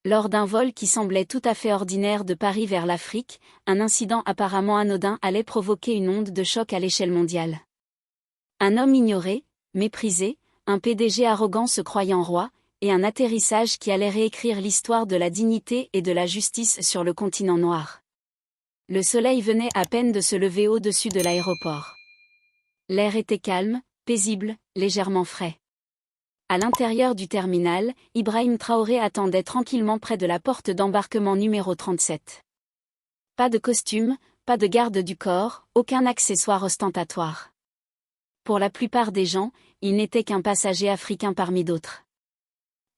Lors d'un vol qui semblait tout à fait ordinaire de Paris vers l'Afrique, un incident apparemment anodin allait provoquer une onde de choc à l'échelle mondiale. Un homme ignoré, méprisé, un PDG arrogant se croyant roi, et un atterrissage qui allait réécrire l'histoire de la dignité et de la justice sur le continent noir. Le soleil venait à peine de se lever au-dessus de l'aéroport. L'air était calme, paisible, légèrement frais. À l'intérieur du terminal, Ibrahim Traoré attendait tranquillement près de la porte d'embarquement numéro 37. Pas de costume, pas de garde du corps, aucun accessoire ostentatoire. Pour la plupart des gens, il n'était qu'un passager africain parmi d'autres.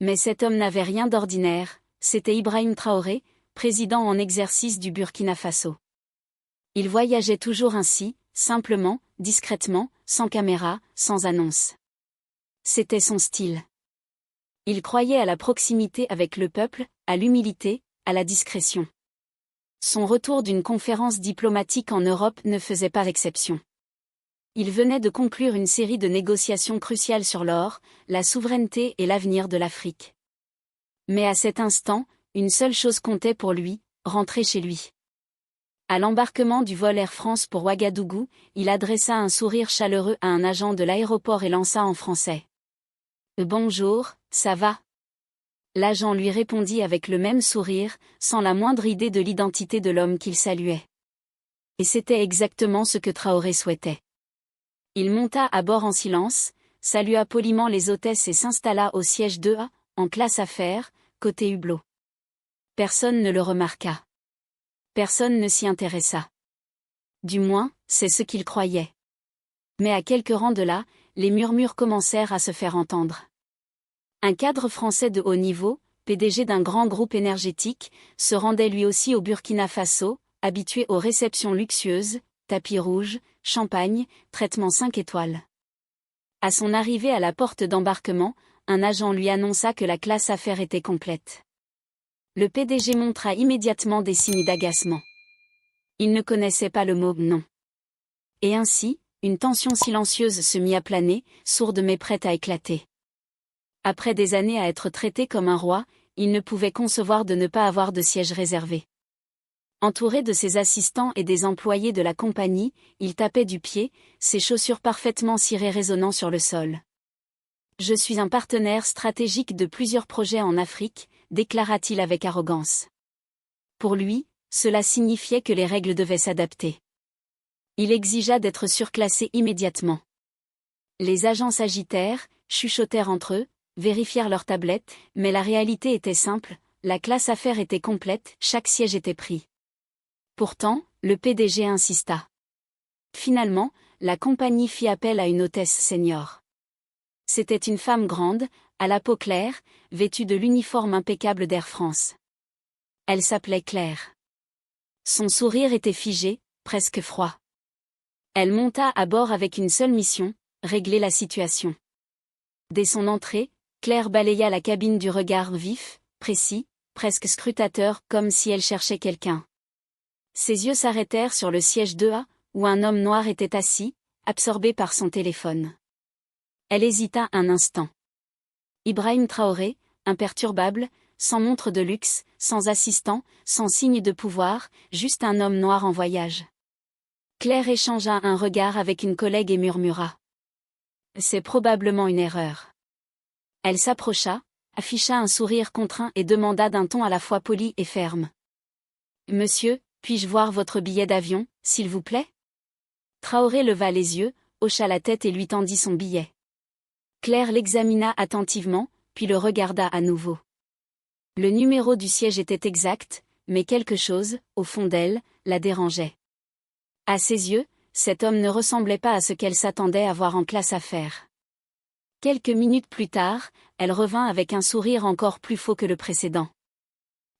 Mais cet homme n'avait rien d'ordinaire, c'était Ibrahim Traoré, président en exercice du Burkina Faso. Il voyageait toujours ainsi, simplement, discrètement, sans caméra, sans annonce. C'était son style. Il croyait à la proximité avec le peuple, à l'humilité, à la discrétion. Son retour d'une conférence diplomatique en Europe ne faisait pas exception. Il venait de conclure une série de négociations cruciales sur l'or, la souveraineté et l'avenir de l'Afrique. Mais à cet instant, une seule chose comptait pour lui, rentrer chez lui. À l'embarquement du vol Air France pour Ouagadougou, il adressa un sourire chaleureux à un agent de l'aéroport et lança en français. « Bonjour, ça va ?» L'agent lui répondit avec le même sourire, sans la moindre idée de l'identité de l'homme qu'il saluait. Et c'était exactement ce que Traoré souhaitait. Il monta à bord en silence, salua poliment les hôtesses et s'installa au siège 2A, en classe affaires, côté hublot. Personne ne le remarqua. Personne ne s'y intéressa. Du moins, c'est ce qu'il croyait. Mais à quelques rangs de là, les murmures commencèrent à se faire entendre. Un cadre français de haut niveau, PDG d'un grand groupe énergétique, se rendait lui aussi au Burkina Faso, habitué aux réceptions luxueuses, tapis rouges, champagne, traitement 5 étoiles. À son arrivée à la porte d'embarquement, un agent lui annonça que la classe affaires était complète. Le PDG montra immédiatement des signes d'agacement. Il ne connaissait pas le mot « non ». Et ainsi, une tension silencieuse se mit à planer, sourde mais prête à éclater. Après des années à être traité comme un roi, il ne pouvait concevoir de ne pas avoir de siège réservé. Entouré de ses assistants et des employés de la compagnie, il tapait du pied, ses chaussures parfaitement cirées résonnant sur le sol. « Je suis un partenaire stratégique de plusieurs projets en Afrique », déclara-t-il avec arrogance. Pour lui, cela signifiait que les règles devaient s'adapter. Il exigea d'être surclassé immédiatement. Les agents s'agitèrent, chuchotèrent entre eux, vérifièrent leurs tablettes, mais la réalité était simple, la classe affaires était complète, chaque siège était pris. Pourtant, le PDG insista. Finalement, la compagnie fit appel à une hôtesse senior. C'était une femme grande, à la peau claire, vêtue de l'uniforme impeccable d'Air France. Elle s'appelait Claire. Son sourire était figé, presque froid. Elle monta à bord avec une seule mission, régler la situation. Dès son entrée, Claire balaya la cabine du regard vif, précis, presque scrutateur, comme si elle cherchait quelqu'un. Ses yeux s'arrêtèrent sur le siège 2A, où un homme noir était assis, absorbé par son téléphone. Elle hésita un instant. Ibrahim Traoré, imperturbable, sans montre de luxe, sans assistant, sans signe de pouvoir, juste un homme noir en voyage. Claire échangea un regard avec une collègue et murmura. « C'est probablement une erreur. » Elle s'approcha, afficha un sourire contraint et demanda d'un ton à la fois poli et ferme. « Monsieur, puis-je voir votre billet d'avion, s'il vous plaît ?» Traoré leva les yeux, hocha la tête et lui tendit son billet. Claire l'examina attentivement, puis le regarda à nouveau. Le numéro du siège était exact, mais quelque chose, au fond d'elle, la dérangeait. À ses yeux, cet homme ne ressemblait pas à ce qu'elle s'attendait à voir en classe affaires. Quelques minutes plus tard, elle revint avec un sourire encore plus faux que le précédent.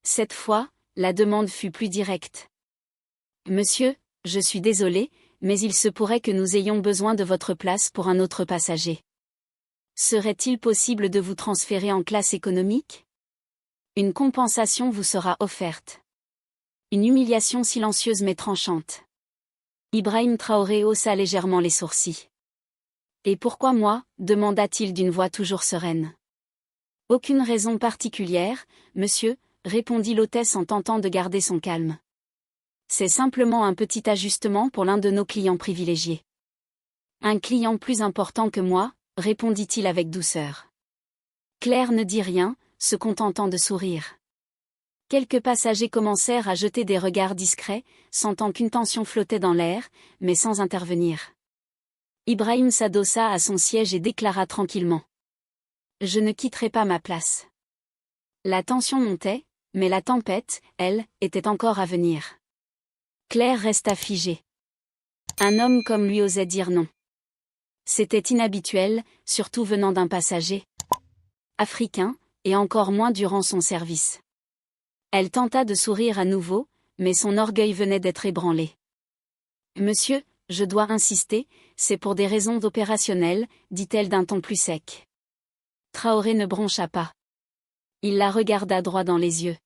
Cette fois, la demande fut plus directe. « Monsieur, je suis désolé, mais il se pourrait que nous ayons besoin de votre place pour un autre passager. Serait-il possible de vous transférer en classe économique ? Une compensation vous sera offerte. » Une humiliation silencieuse mais tranchante. Ibrahim Traoré haussa légèrement les sourcils. « Et pourquoi moi ?» demanda-t-il d'une voix toujours sereine. « Aucune raison particulière, monsieur, répondit l'hôtesse en tentant de garder son calme. C'est simplement un petit ajustement pour l'un de nos clients privilégiés. Un client plus important que moi, répondit-il avec douceur. Claire ne dit rien, se contentant de sourire. Quelques passagers commencèrent à jeter des regards discrets, sentant qu'une tension flottait dans l'air, mais sans intervenir. Ibrahim s'adossa à son siège et déclara tranquillement. Je ne quitterai pas ma place. La tension montait, mais la tempête, elle, était encore à venir. Claire resta figée. Un homme comme lui osait dire non. C'était inhabituel, surtout venant d'un passager africain, et encore moins durant son service. Elle tenta de sourire à nouveau, mais son orgueil venait d'être ébranlé. Monsieur, je dois insister, c'est pour des raisons opérationnelles, dit-elle d'un ton plus sec. Traoré ne broncha pas. Il la regarda droit dans les yeux.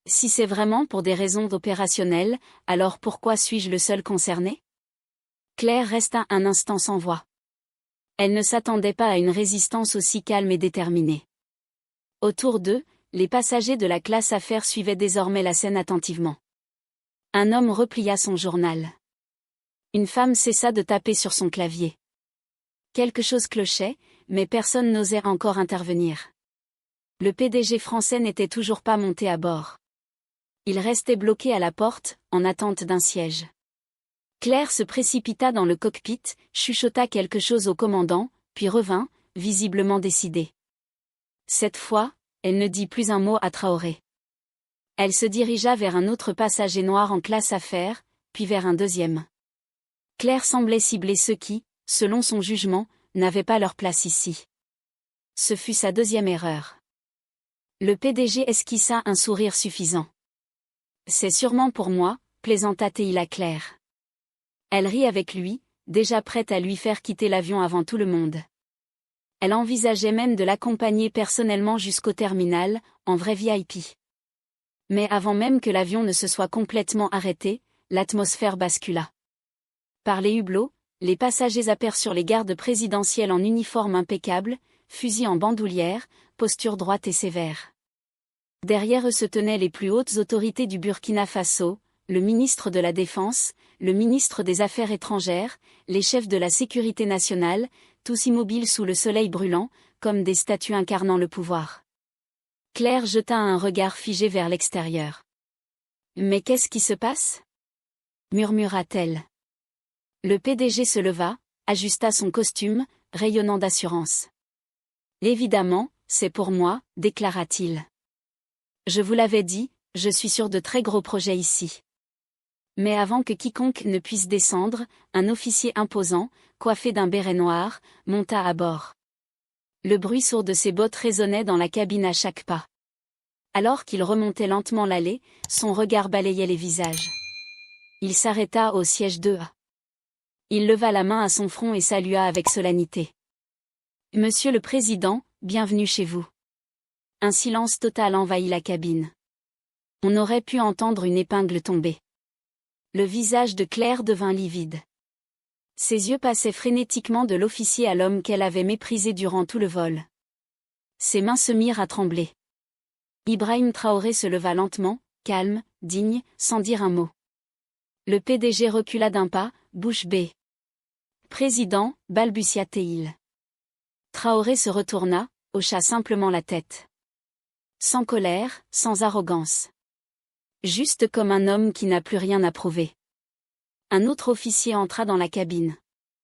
Si c'est vraiment pour des raisons opérationnelles, alors pourquoi suis-je le seul concerné? Claire resta un instant sans voix. Elle ne s'attendait pas à une résistance aussi calme et déterminée. Autour d'eux, les passagers de la classe affaires suivaient désormais la scène attentivement. Un homme replia son journal. Une femme cessa de taper sur son clavier. Quelque chose clochait, mais personne n'osait encore intervenir. Le PDG français n'était toujours pas monté à bord. Il restait bloqué à la porte, en attente d'un siège. Claire se précipita dans le cockpit, chuchota quelque chose au commandant, puis revint, visiblement décidée. Cette fois, elle ne dit plus un mot à Traoré. Elle se dirigea vers un autre passager noir en classe affaires, puis vers un deuxième. Claire semblait cibler ceux qui, selon son jugement, n'avaient pas leur place ici. Ce fut sa deuxième erreur. Le PDG esquissa un sourire suffisant. C'est sûrement pour moi, plaisanta-t-il à Claire. Elle rit avec lui, déjà prête à lui faire quitter l'avion avant tout le monde. Elle envisageait même de l'accompagner personnellement jusqu'au terminal, en vrai VIP. Mais avant même que l'avion ne se soit complètement arrêté, l'atmosphère bascula. Par les hublots, les passagers aperçurent les gardes présidentiels en uniforme impeccable, fusils en bandoulière, posture droite et sévère. Derrière eux se tenaient les plus hautes autorités du Burkina Faso, le ministre de la Défense, le ministre des Affaires étrangères, les chefs de la sécurité nationale, tous immobiles sous le soleil brûlant, comme des statues incarnant le pouvoir. Claire jeta un regard figé vers l'extérieur. « Mais qu'est-ce qui se passe » murmura-t-elle. Le PDG se leva, ajusta son costume, rayonnant d'assurance. « Évidemment, c'est pour moi, déclara-t-il. Je vous l'avais dit, je suis sur de très gros projets ici. Mais avant que quiconque ne puisse descendre, un officier imposant, coiffé d'un béret noir, monta à bord. Le bruit sourd de ses bottes résonnait dans la cabine à chaque pas. Alors qu'il remontait lentement l'allée, son regard balayait les visages. Il s'arrêta au siège 2A. Il leva la main à son front et salua avec solennité. « Monsieur le Président, bienvenue chez vous. » Un silence total envahit la cabine. On aurait pu entendre une épingle tomber. Le visage de Claire devint livide. Ses yeux passaient frénétiquement de l'officier à l'homme qu'elle avait méprisé durant tout le vol. Ses mains se mirent à trembler. Ibrahim Traoré se leva lentement, calme, digne, sans dire un mot. Le PDG recula d'un pas, bouche bée. « Président, balbutia-t-il. » Traoré se retourna, hocha simplement la tête. Sans colère, sans arrogance. Juste comme un homme qui n'a plus rien à prouver. Un autre officier entra dans la cabine.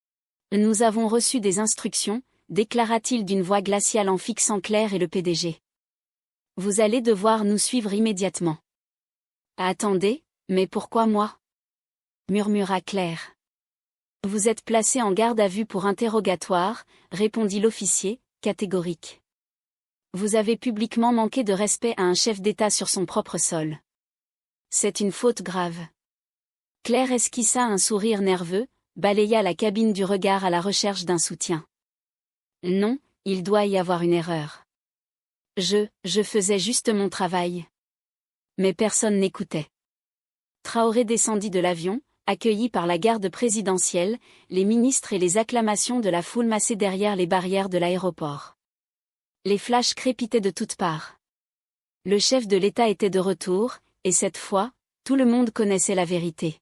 « Nous avons reçu des instructions, déclara-t-il d'une voix glaciale en fixant Claire et le PDG. « Vous allez devoir nous suivre immédiatement. »« Attendez, mais pourquoi moi » murmura Claire. « Vous êtes placé en garde à vue pour interrogatoire, » répondit l'officier, catégorique. « Vous avez publiquement manqué de respect à un chef d'État sur son propre sol. C'est une faute grave. » Claire esquissa un sourire nerveux, balaya la cabine du regard à la recherche d'un soutien. « Non, il doit y avoir une erreur. Je faisais juste mon travail. » Mais personne n'écoutait. Traoré descendit de l'avion, accueilli par la garde présidentielle, les ministres et les acclamations de la foule massée derrière les barrières de l'aéroport. Les flashs crépitaient de toutes parts. Le chef de l'État était de retour, et cette fois, tout le monde connaissait la vérité.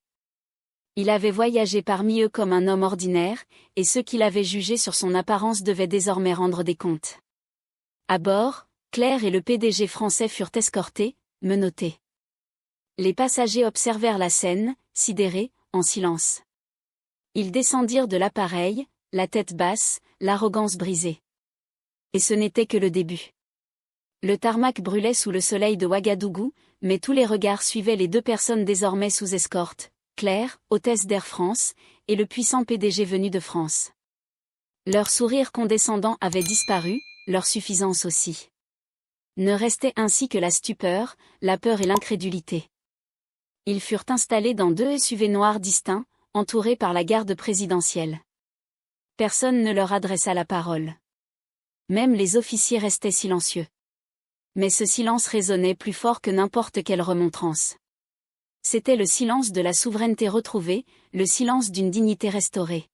Il avait voyagé parmi eux comme un homme ordinaire, et ceux qui l'avaient jugé sur son apparence devaient désormais rendre des comptes. À bord, Claire et le PDG français furent escortés, menottés. Les passagers observèrent la scène, sidérés, en silence. Ils descendirent de l'appareil, la tête basse, l'arrogance brisée. Et ce n'était que le début. Le tarmac brûlait sous le soleil de Ouagadougou, mais tous les regards suivaient les deux personnes désormais sous escorte, Claire, hôtesse d'Air France, et le puissant PDG venu de France. Leur sourire condescendant avait disparu, leur suffisance aussi. Ne restait ainsi que la stupeur, la peur et l'incrédulité. Ils furent installés dans 2 SUV noirs distincts, entourés par la garde présidentielle. Personne ne leur adressa la parole. Même les officiers restaient silencieux. Mais ce silence résonnait plus fort que n'importe quelle remontrance. C'était le silence de la souveraineté retrouvée, le silence d'une dignité restaurée.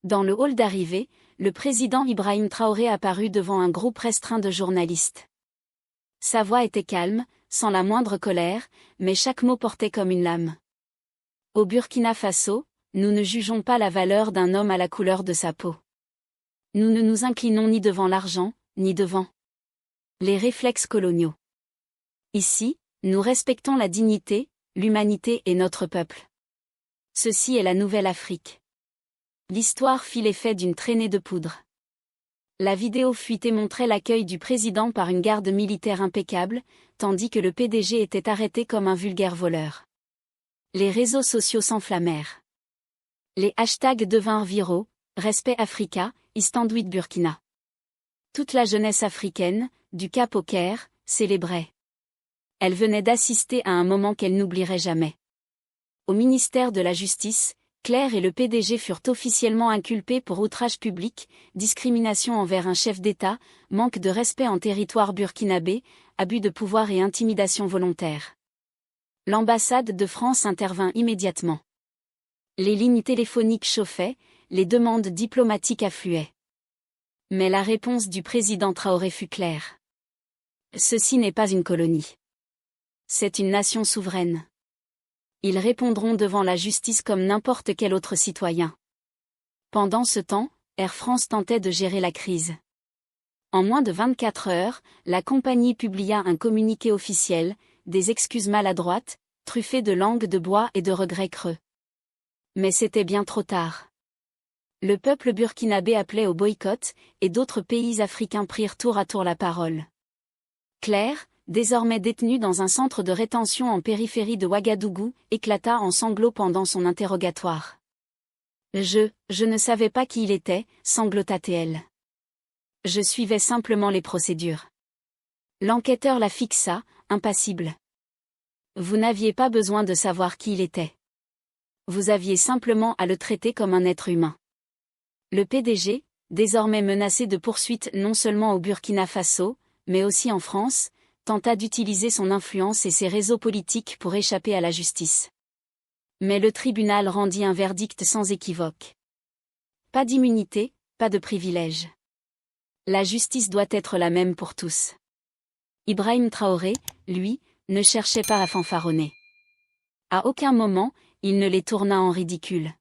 Dans le hall d'arrivée, le président Ibrahim Traoré apparut devant un groupe restreint de journalistes. Sa voix était calme, sans la moindre colère, mais chaque mot portait comme une lame. Au Burkina Faso, nous ne jugeons pas la valeur d'un homme à la couleur de sa peau. Nous ne nous inclinons ni devant l'argent, ni devant les réflexes coloniaux. Ici, nous respectons la dignité, l'humanité et notre peuple. Ceci est la nouvelle Afrique. L'histoire fit l'effet d'une traînée de poudre. La vidéo fuitée montrait l'accueil du président par une garde militaire impeccable, tandis que le PDG était arrêté comme un vulgaire voleur. Les réseaux sociaux s'enflammèrent. Les hashtags devinrent viraux, Respect Africa, Istanbul Burkina. Toute la jeunesse africaine, du Cap au Caire, célébrait. Elle venait d'assister à un moment qu'elle n'oublierait jamais. Au ministère de la Justice, Claire et le PDG furent officiellement inculpés pour outrage public, discrimination envers un chef d'État, manque de respect en territoire burkinabé, abus de pouvoir et intimidation volontaire. L'ambassade de France intervint immédiatement. Les lignes téléphoniques chauffaient, les demandes diplomatiques affluaient. Mais la réponse du président Traoré fut claire. Ceci n'est pas une colonie. C'est une nation souveraine. Ils répondront devant la justice comme n'importe quel autre citoyen. Pendant ce temps, Air France tentait de gérer la crise. En moins de 24 heures, la compagnie publia un communiqué officiel, des excuses maladroites, truffées de langue de bois et de regrets creux. Mais c'était bien trop tard. Le peuple burkinabé appelait au boycott, et d'autres pays africains prirent tour à tour la parole. Claire, désormais détenue dans un centre de rétention en périphérie de Ouagadougou, éclata en sanglots pendant son interrogatoire. Je ne savais pas qui il était, sanglota-t-elle. Je suivais simplement les procédures. L'enquêteur la fixa, impassible. Vous n'aviez pas besoin de savoir qui il était. Vous aviez simplement à le traiter comme un être humain. Le PDG, désormais menacé de poursuites non seulement au Burkina Faso, mais aussi en France, tenta d'utiliser son influence et ses réseaux politiques pour échapper à la justice. Mais le tribunal rendit un verdict sans équivoque. Pas d'immunité, pas de privilège. La justice doit être la même pour tous. Ibrahim Traoré, lui, ne cherchait pas à fanfaronner. À aucun moment, il ne les tourna en ridicule.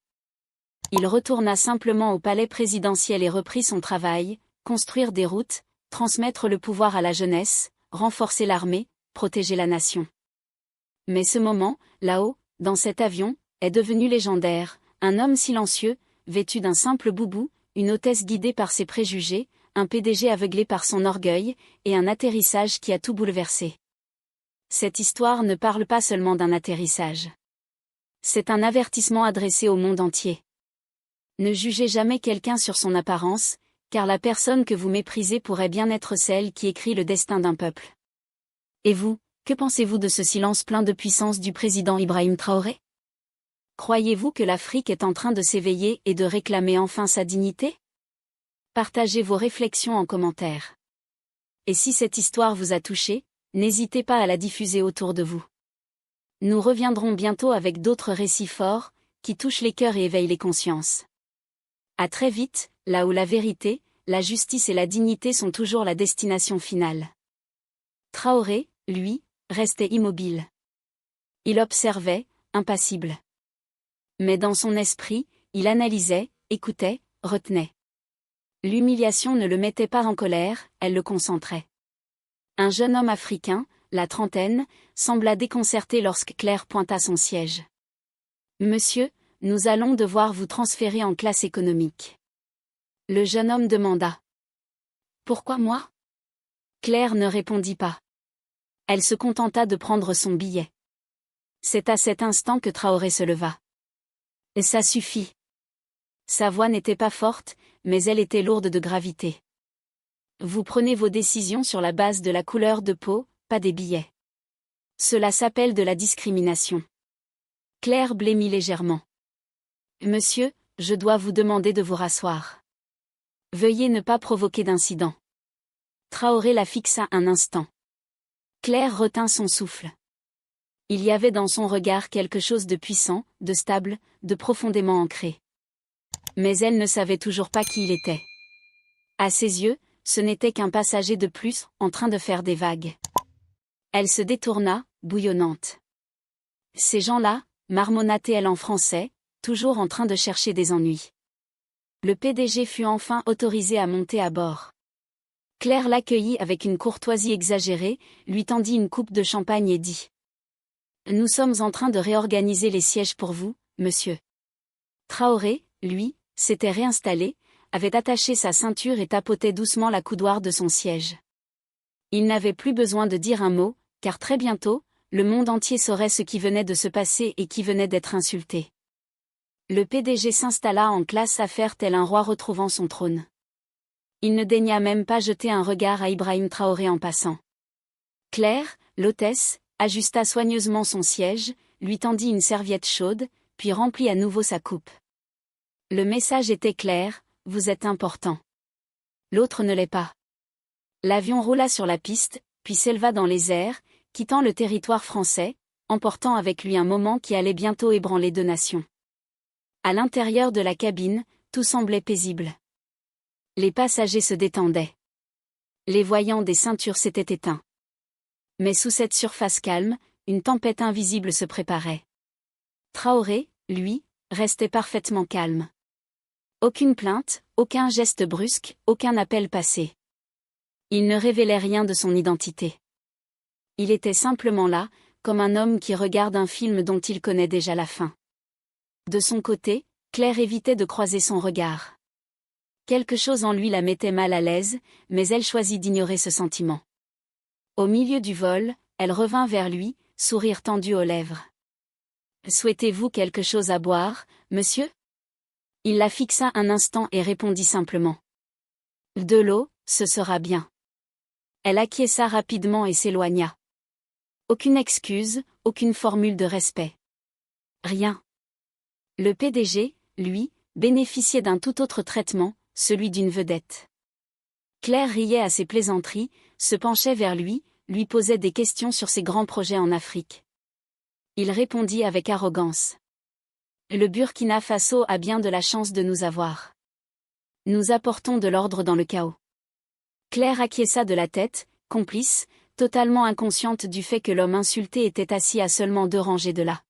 Il retourna simplement au palais présidentiel et reprit son travail, construire des routes, transmettre le pouvoir à la jeunesse, renforcer l'armée, protéger la nation. Mais ce moment, là-haut, dans cet avion, est devenu légendaire, un homme silencieux, vêtu d'un simple boubou, une hôtesse guidée par ses préjugés, un PDG aveuglé par son orgueil, et un atterrissage qui a tout bouleversé. Cette histoire ne parle pas seulement d'un atterrissage. C'est un avertissement adressé au monde entier. Ne jugez jamais quelqu'un sur son apparence, car la personne que vous méprisez pourrait bien être celle qui écrit le destin d'un peuple. Et vous, que pensez-vous de ce silence plein de puissance du président Ibrahim Traoré? Croyez-vous que l'Afrique est en train de s'éveiller et de réclamer enfin sa dignité? Partagez vos réflexions en commentaire. Et si cette histoire vous a touché, n'hésitez pas à la diffuser autour de vous. Nous reviendrons bientôt avec d'autres récits forts, qui touchent les cœurs et éveillent les consciences. À très vite, là où la vérité, la justice et la dignité sont toujours la destination finale. Traoré, lui, restait immobile. Il observait, impassible. Mais dans son esprit, il analysait, écoutait, retenait. L'humiliation ne le mettait pas en colère, elle le concentrait. Un jeune homme africain, la trentaine, sembla déconcerté lorsque Claire pointa son siège. « Monsieur, nous allons devoir vous transférer en classe économique. » Le jeune homme demanda. « Pourquoi moi ?» Claire ne répondit pas. Elle se contenta de prendre son billet. C'est à cet instant que Traoré se leva. « Et ça suffit. » Sa voix n'était pas forte, mais elle était lourde de gravité. « Vous prenez vos décisions sur la base de la couleur de peau, pas des billets. Cela s'appelle de la discrimination. » Claire blêmit légèrement. « Monsieur, je dois vous demander de vous rasseoir. Veuillez ne pas provoquer d'incident. » Traoré la fixa un instant. Claire retint son souffle. Il y avait dans son regard quelque chose de puissant, de stable, de profondément ancré. Mais elle ne savait toujours pas qui il était. À ses yeux, ce n'était qu'un passager de plus, en train de faire des vagues. Elle se détourna, bouillonnante. Ces gens-là, marmonna-t-elle en français, toujours en train de chercher des ennuis. Le PDG fut enfin autorisé à monter à bord. Claire l'accueillit avec une courtoisie exagérée, lui tendit une coupe de champagne et dit : « Nous sommes en train de réorganiser les sièges pour vous, monsieur. » Traoré, lui, s'était réinstallé, avait attaché sa ceinture et tapotait doucement la coudoir de son siège. Il n'avait plus besoin de dire un mot, car très bientôt, le monde entier saurait ce qui venait de se passer et qui venait d'être insulté. Le PDG s'installa en classe affaire tel un roi retrouvant son trône. Il ne daigna même pas jeter un regard à Ibrahim Traoré en passant. Claire, l'hôtesse, ajusta soigneusement son siège, lui tendit une serviette chaude, puis remplit à nouveau sa coupe. Le message était clair, vous êtes important. L'autre ne l'est pas. L'avion roula sur la piste, puis s'éleva dans les airs, quittant le territoire français, emportant avec lui un moment qui allait bientôt ébranler deux nations. À l'intérieur de la cabine, tout semblait paisible. Les passagers se détendaient. Les voyants des ceintures s'étaient éteints. Mais sous cette surface calme, une tempête invisible se préparait. Traoré, lui, restait parfaitement calme. Aucune plainte, aucun geste brusque, aucun appel passé. Il ne révélait rien de son identité. Il était simplement là, comme un homme qui regarde un film dont il connaît déjà la fin. De son côté, Claire évitait de croiser son regard. Quelque chose en lui la mettait mal à l'aise, mais elle choisit d'ignorer ce sentiment. Au milieu du vol, elle revint vers lui, sourire tendu aux lèvres. « Souhaitez-vous quelque chose à boire, monsieur ?» Il la fixa un instant et répondit simplement. « De l'eau, ce sera bien. » Elle acquiesça rapidement et s'éloigna. Aucune excuse, aucune formule de respect. Rien. Le PDG, lui, bénéficiait d'un tout autre traitement, celui d'une vedette. Claire riait à ses plaisanteries, se penchait vers lui posait des questions sur ses grands projets en Afrique. Il répondit avec arrogance. « Le Burkina Faso a bien de la chance de nous avoir. Nous apportons de l'ordre dans le chaos. » Claire acquiesça de la tête, complice, totalement inconsciente du fait que l'homme insulté était assis à seulement 2 rangées de là.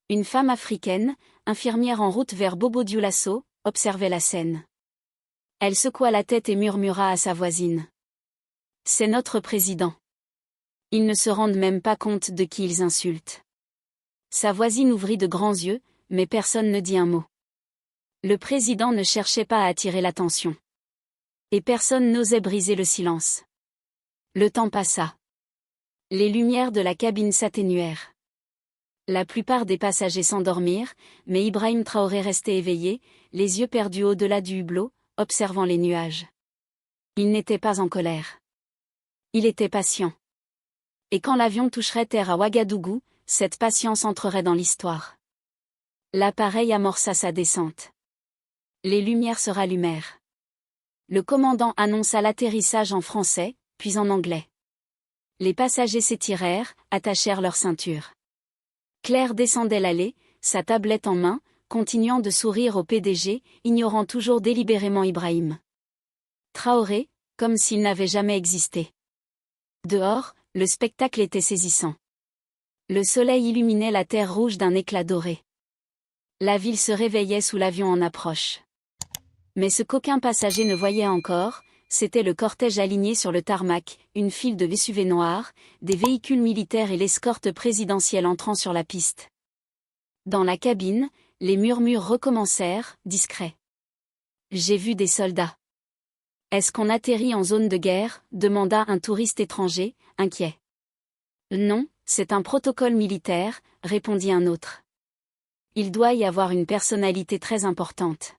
Une femme africaine, infirmière en route vers Bobo-Dioulasso, observait la scène. Elle secoua la tête et murmura à sa voisine. « C'est notre président. Ils ne se rendent même pas compte de qui ils insultent. » Sa voisine ouvrit de grands yeux, mais personne ne dit un mot. Le président ne cherchait pas à attirer l'attention. Et personne n'osait briser le silence. Le temps passa. Les lumières de la cabine s'atténuèrent. La plupart des passagers s'endormirent, mais Ibrahim Traoré restait éveillé, les yeux perdus au-delà du hublot, observant les nuages. Il n'était pas en colère. Il était patient. Et quand l'avion toucherait terre à Ouagadougou, cette patience entrerait dans l'histoire. L'appareil amorça sa descente. Les lumières se rallumèrent. Le commandant annonça l'atterrissage en français, puis en anglais. Les passagers s'étirèrent, attachèrent leurs ceintures. Claire descendait l'allée, sa tablette en main, continuant de sourire au PDG, ignorant toujours délibérément Ibrahim Traoré, comme s'il n'avait jamais existé. Dehors, Le spectacle était saisissant. Le soleil illuminait la terre rouge d'un éclat doré. La ville se réveillait sous l'avion en approche. Mais ce qu'aucun passager ne voyait encore, c'était le cortège aligné sur le tarmac, une file de SUV noirs, des véhicules militaires et l'escorte présidentielle entrant sur la piste. Dans la cabine, les murmures recommencèrent, discrets. « J'ai vu des soldats. »« Est-ce qu'on atterrit en zone de guerre ?» demanda un touriste étranger, inquiet. « Non, c'est un protocole militaire » répondit un autre. « Il doit y avoir une personnalité très importante. »